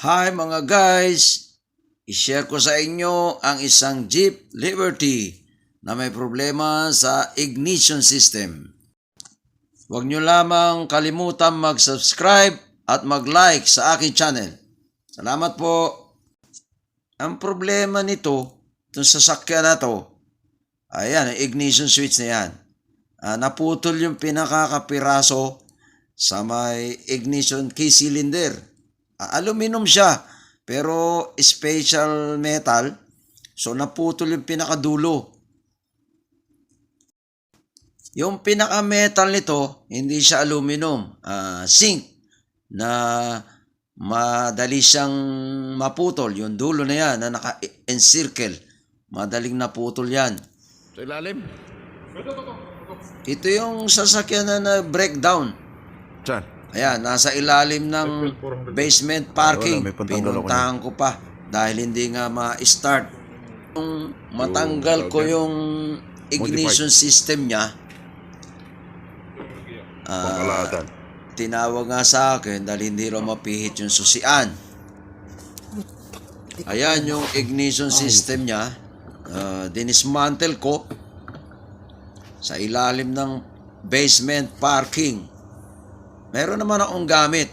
Hi mga guys! I-share ko sa inyo ang isang Jeep Liberty na may problema sa ignition system. Huwag nyo lamang kalimutan mag-subscribe at mag-like sa aking channel. Salamat po! Ang problema nito, itong sasakyan na to, ayan, ang ignition switch na yan. Naputol yung pinakakapiraso sa may ignition key cylinder. Aluminum siya, pero special metal, so naputol yung pinakadulo. Yung pinaka-metal nito, hindi siya aluminum, zinc, na madali siyang maputol. Yung dulo na yan, na naka-encircle, madaling naputol yan. Sa ilalim? Ito yung sasakyan na breakdown. Saan? Ayan, nasa ilalim ng basement parking. Wala, may pantanggal ako Pinuntahan ko pa dahil hindi nga ma-start. Kung matanggal ko yung ignition system niya, Pangkalahatan. tinawag nga sa akin dahil hindi raw mapihit yung susian. Ayan yung ignition system niya. Dinismantle ko sa ilalim ng basement parking. Meron naman akong gamit.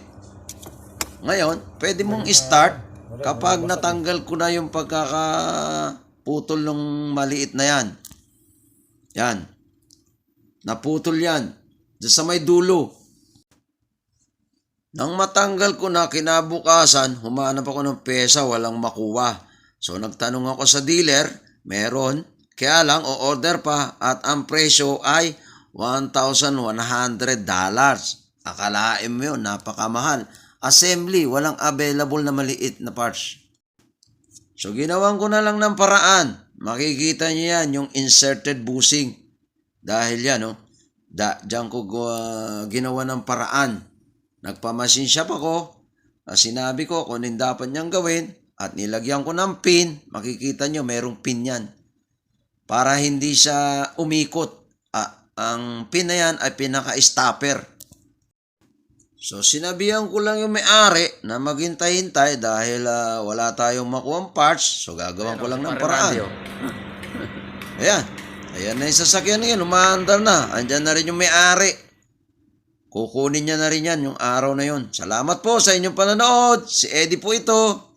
Ngayon, pwede mong i-start kapag natanggal ko na yung pagkakaputol ng maliit na yan. Yan. Naputol yan. Diyan sa may dulo. Nang matanggal ko na, kinabukasan, humanap ako ng pesa, walang makuha. So nagtanong ako sa dealer, meron. Kaya lang, o-order pa at ang presyo ay $1,100. Akalain mo yun, napakamahal. Assembly, walang available na maliit na parts. So, ginawan ko na lang ng paraan. Makikita niyo yan, yung inserted bushing. Dahil yan, diyan ko ginawa ng paraan. Nagpamasin shop ako. Sinabi ko kung dapat niyang gawin at nilagyan ko ng pin. Makikita niyo, merong pin yan. Para hindi siya umikot. Ang pin na yan ay pinaka-stopper. So, sinabihan ko lang yung may-ari na maghintay-hintay dahil wala tayong makuha parts. So, gagawin ko lang ng paraan. Ayan. Ayan na yung sasakyan na yun. Umaandar na. Andyan na rin yung may-ari. Kukunin niya na rin yan yung araw na yun. Salamat po sa inyong panonood. Si Eddie po ito.